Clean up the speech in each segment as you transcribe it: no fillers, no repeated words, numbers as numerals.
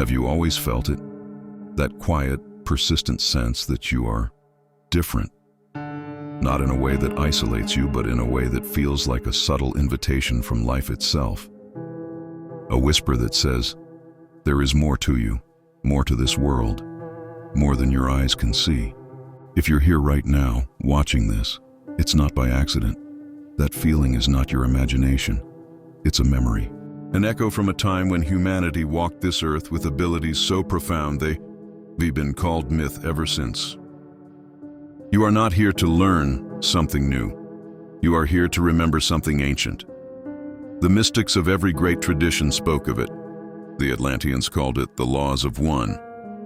Have you always felt it? That quiet, persistent sense that you are different. Not in a way that isolates you, but in a way that feels like a subtle invitation from life itself. A whisper that says, there is more to you, more to this world, more than your eyes can see. If you're here right now, watching this, it's not by accident. That feeling is not your imagination. It's a memory. An echo from a time when humanity walked this earth with abilities so profound they've been called myth ever since. You are not here to learn something new. You are here to remember something ancient. The mystics of every great tradition spoke of it. The Atlanteans called it the laws of one.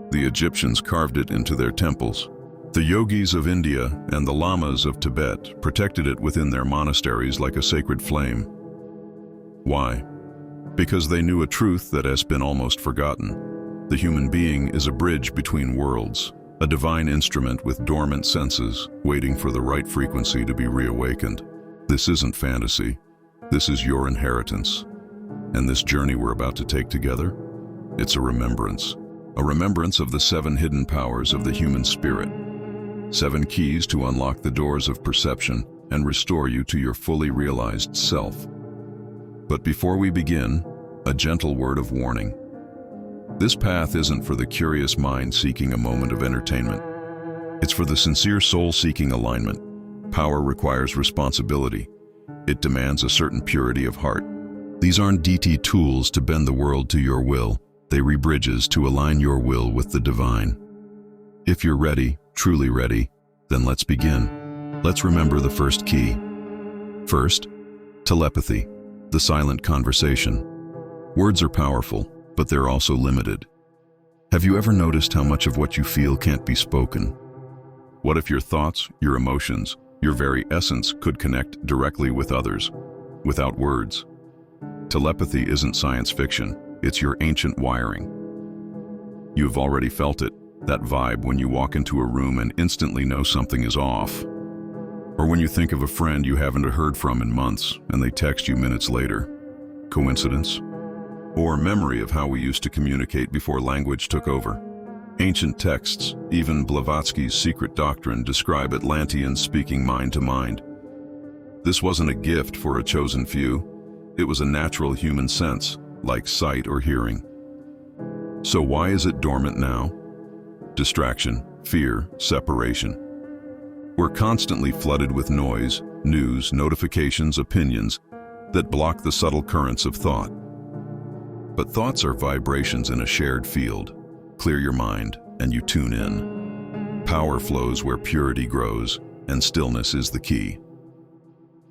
The Egyptians carved it into their temples. The yogis of India and the lamas of Tibet protected it within their monasteries like a sacred flame. Why? Because they knew a truth that has been almost forgotten. The human being is a bridge between worlds, a divine instrument with dormant senses, waiting for the right frequency to be reawakened. This isn't fantasy. This is your inheritance. And this journey we're about to take together, it's a remembrance of the 7 hidden powers of the human spirit. 7 keys to unlock the doors of perception and restore you to your fully realized self. But before we begin, a gentle word of warning. This path isn't for the curious mind seeking a moment of entertainment. It's for the sincere soul seeking alignment. Power requires responsibility. It demands a certain purity of heart. These aren't DT tools to bend the world to your will. They rebridges to align your will with the divine. If you're ready, truly ready, then let's begin. Let's remember the first key. First, telepathy, the silent conversation. Words are powerful, but they're also limited. Have you ever noticed how much of what you feel can't be spoken? What if your thoughts, your emotions, your very essence could connect directly with others, without words? Telepathy isn't science fiction, it's your ancient wiring. You've already felt it, that vibe when you walk into a room and instantly know something is off. Or when you think of a friend you haven't heard from in months and they text you minutes later. Coincidence? Or memory of how we used to communicate before language took over. Ancient texts, even Blavatsky's secret doctrine, describe Atlanteans speaking mind to mind. This wasn't a gift for a chosen few. It was a natural human sense, like sight or hearing. So why is it dormant now? Distraction, fear, separation. We're constantly flooded with noise, news, notifications, opinions that block the subtle currents of thought. But thoughts are vibrations in a shared field. Clear your mind, and you tune in. Power flows where purity grows, and stillness is the key.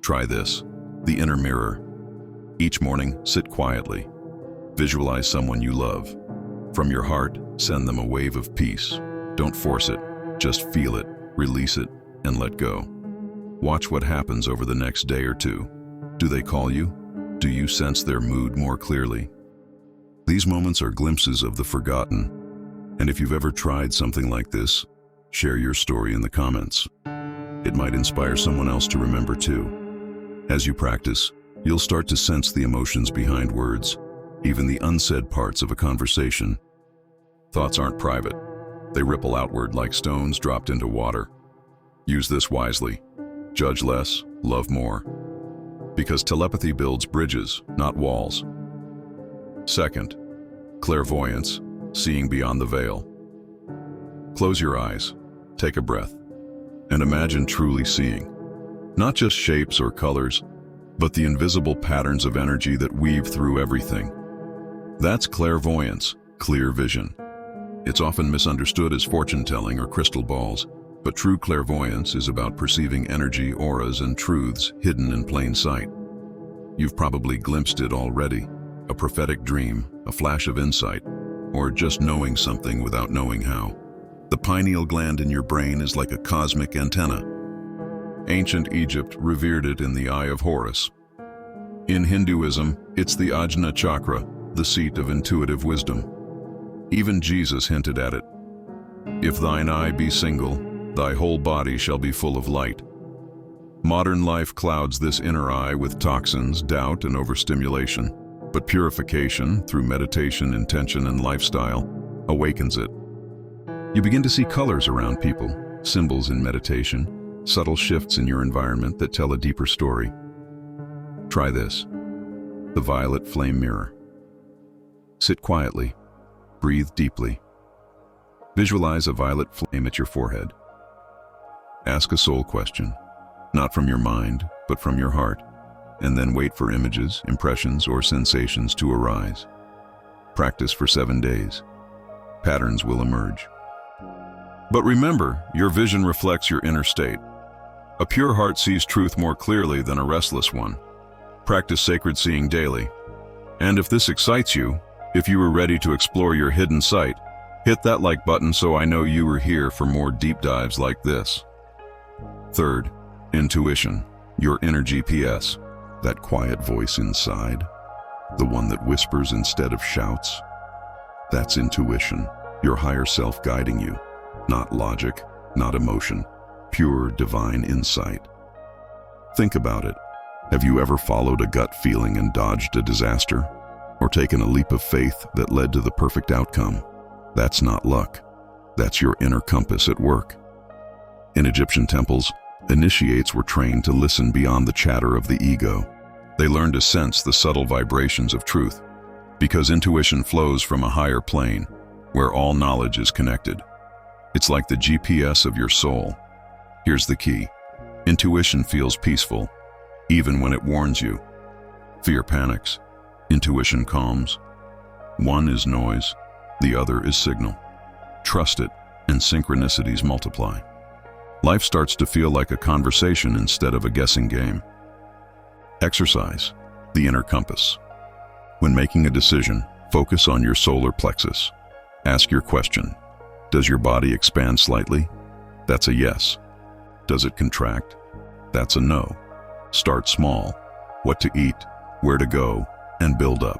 Try this, the inner mirror. Each morning, sit quietly. Visualize someone you love. From your heart, send them a wave of peace. Don't force it, just feel it, release it, and let go. Watch what happens over the next day or two. Do they call you? Do you sense their mood more clearly? These moments are glimpses of the forgotten. And if you've ever tried something like this, share your story in the comments. It might inspire someone else to remember too. As you practice, you'll start to sense the emotions behind words, even the unsaid parts of a conversation. Thoughts aren't private. They ripple outward like stones dropped into water. Use this wisely. Judge less, love more. Because telepathy builds bridges, not walls. Second, clairvoyance, seeing beyond the veil. Close your eyes, take a breath, and imagine truly seeing. Not just shapes or colors, but the invisible patterns of energy that weave through everything. That's clairvoyance, clear vision. It's often misunderstood as fortune-telling or crystal balls, but true clairvoyance is about perceiving energy, auras, and truths hidden in plain sight. You've probably glimpsed it already. A prophetic dream, a flash of insight, or just knowing something without knowing how. The pineal gland in your brain is like a cosmic antenna. Ancient Egypt revered it in the Eye of Horus. In Hinduism, it's the Ajna chakra, the seat of intuitive wisdom. Even Jesus hinted at it. If thine eye be single, thy whole body shall be full of light. Modern life clouds this inner eye with toxins, doubt, and overstimulation. but purification, through meditation, intention, and lifestyle, awakens it. You begin to see colors around people, symbols in meditation, subtle shifts in your environment that tell a deeper story. Try this: the violet flame mirror. Sit quietly, breathe deeply. Visualize a violet flame at your forehead. Ask a soul question, not from your mind, but from your heart, and then wait for images, impressions, or sensations to arise. Practice for 7 days. Patterns will emerge. But remember, your vision reflects your inner state. A pure heart sees truth more clearly than a restless one. Practice sacred seeing daily. And if this excites you, if you are ready to explore your hidden sight, hit that like button so I know you are here for more deep dives like this. Third, intuition, your inner GPS. That quiet voice inside, the one that whispers instead of shouts. That's intuition, your higher self guiding you. Not logic, not emotion, pure divine insight. Think about it. Have you ever followed a gut feeling and dodged a disaster? Or taken a leap of faith that led to the perfect outcome? That's not luck. That's your inner compass at work. In Egyptian temples, initiates were trained to listen beyond the chatter of the ego. They learned to sense the subtle vibrations of truth, because intuition flows from a higher plane, where all knowledge is connected. It's like the GPS of your soul. Here's the key. Intuition feels peaceful, even when it warns you. Fear panics. Intuition calms. One is noise, the other is signal. Trust it, and synchronicities multiply. Life starts to feel like a conversation instead of a guessing game. Exercise, the inner compass. When making a decision, focus on your solar plexus. Ask your question. Does your body expand slightly? That's a yes. Does it contract? That's a no. Start small. What to eat, where to go, and build up.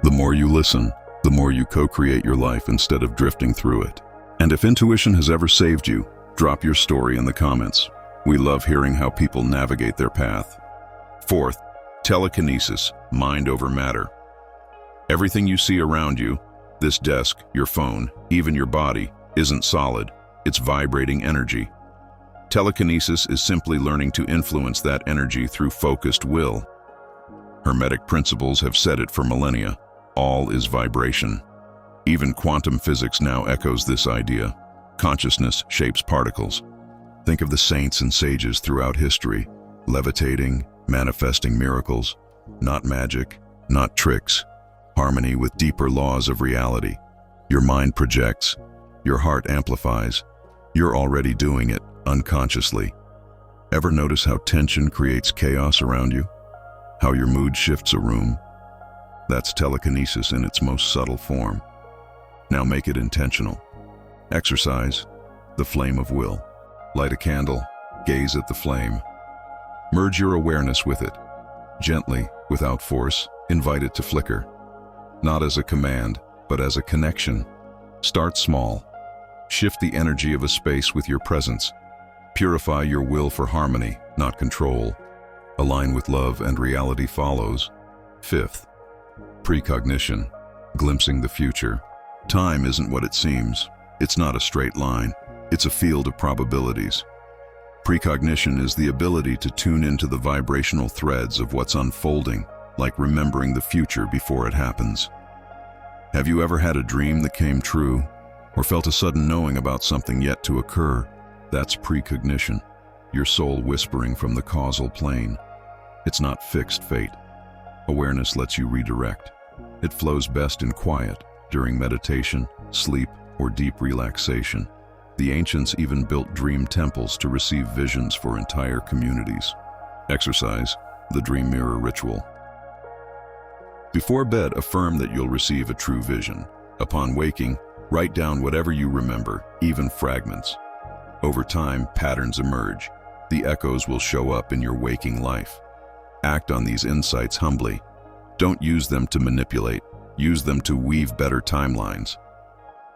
The more you listen, the more you co-create your life instead of drifting through it. And if intuition has ever saved you, drop your story in the comments. We love hearing how people navigate their path. Fourth, telekinesis, mind over matter. Everything you see around you, this desk, your phone, even your body, isn't solid. It's vibrating energy. Telekinesis is simply learning to influence that energy through focused will. Hermetic principles have said it for millennia. All is vibration. Even quantum physics now echoes this idea. Consciousness shapes particles. Think of the saints and sages throughout history, levitating, manifesting miracles. Not magic, not tricks. Harmony with deeper laws of reality. Your mind projects, your heart amplifies. You're already doing it, unconsciously. Ever notice how tension creates chaos around you? How your mood shifts a room? That's telekinesis in its most subtle form. Now make it intentional. Exercise, the flame of will. Light a candle, gaze at the flame. Merge your awareness with it. Gently, without force, invite it to flicker. Not as a command, but as a connection. Start small. Shift the energy of a space with your presence. Purify your will for harmony, not control. Align with love and reality follows. Fifth, precognition, glimpsing the future. Time isn't what it seems. It's not a straight line. It's a field of probabilities. Precognition is the ability to tune into the vibrational threads of what's unfolding, like remembering the future before it happens. Have you ever had a dream that came true, or felt a sudden knowing about something yet to occur? That's precognition, your soul whispering from the causal plane. It's not fixed fate. Awareness lets you redirect. It flows best in quiet, during meditation, sleep, or deep relaxation. The ancients even built dream temples to receive visions for entire communities. Exercise, the dream mirror ritual. Before bed, affirm that you'll receive a true vision. Upon waking, write down whatever you remember, even fragments. Over time, patterns emerge. The echoes will show up in your waking life. Act on these insights humbly. Don't use them to manipulate. Use them to weave better timelines.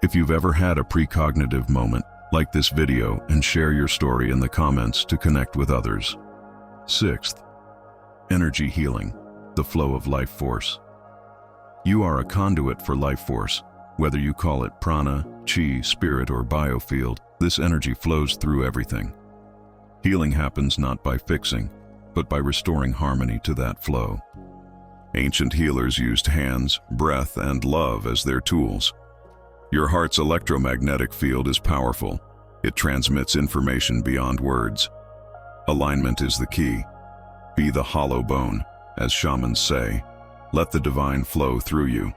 If you've ever had a precognitive moment, like this video and share your story in the comments to connect with others. Sixth, energy healing, the flow of life force. You are a conduit for life force. Whether you call it prana, chi, spirit, or biofield, this energy flows through everything. Healing happens not by fixing, but by restoring harmony to that flow. Ancient healers used hands, breath, and love as their tools. Your heart's electromagnetic field is powerful. It transmits information beyond words. Alignment is the key. Be the hollow bone, as shamans say. Let the divine flow through you.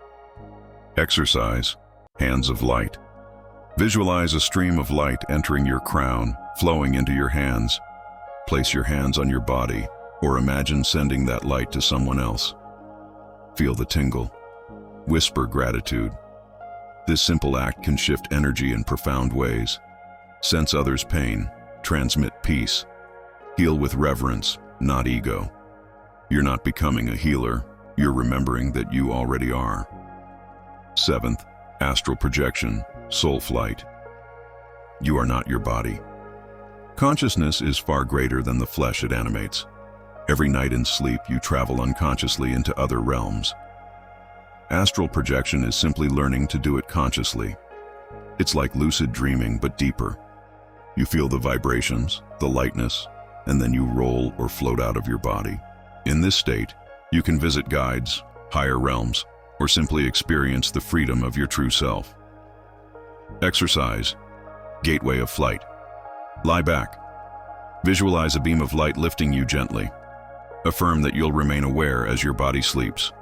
Exercise, hands of light. Visualize a stream of light entering your crown, flowing into your hands. Place your hands on your body, or imagine sending that light to someone else. Feel the tingle. Whisper gratitude. This simple act can shift energy in profound ways. Sense others' pain, transmit peace. Heal with reverence, not ego. You're not becoming a healer, you're remembering that you already are. 7th, astral projection, soul flight. You are not your body. Consciousness is far greater than the flesh it animates. Every night in sleep, you travel unconsciously into other realms. Astral projection is simply learning to do it consciously. It's like lucid dreaming, but deeper. You feel the vibrations, the lightness, and then you roll or float out of your body. In this state, you can visit guides, higher realms, or simply experience the freedom of your true self. Exercise, gateway of flight. Lie back. Visualize a beam of light lifting you gently. Affirm that you'll remain aware as your body sleeps.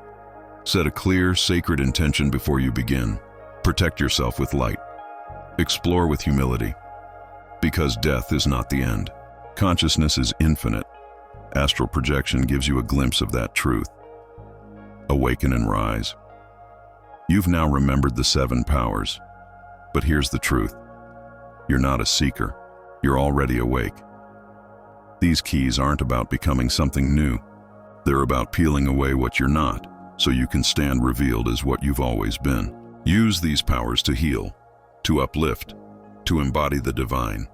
Set a clear, sacred intention before you begin. Protect yourself with light. Explore with humility. Because death is not the end. Consciousness is infinite. Astral projection gives you a glimpse of that truth. Awaken and rise. You've now remembered the 7 powers. But here's the truth. You're not a seeker. You're already awake. These keys aren't about becoming something new. They're about peeling away what you're not, so you can stand revealed as what you've always been. Use these powers to heal, to uplift, to embody the divine.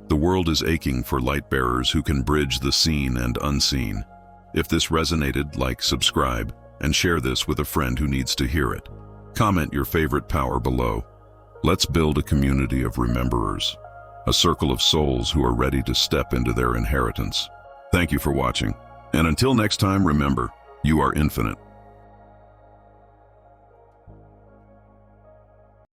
The world is aching for light bearers who can bridge the seen and unseen. If this resonated, like, subscribe, and share this with a friend who needs to hear it. Comment your favorite power below. Let's build a community of rememberers, a circle of souls who are ready to step into their inheritance. Thank you for watching, and until next time, remember, you are infinite.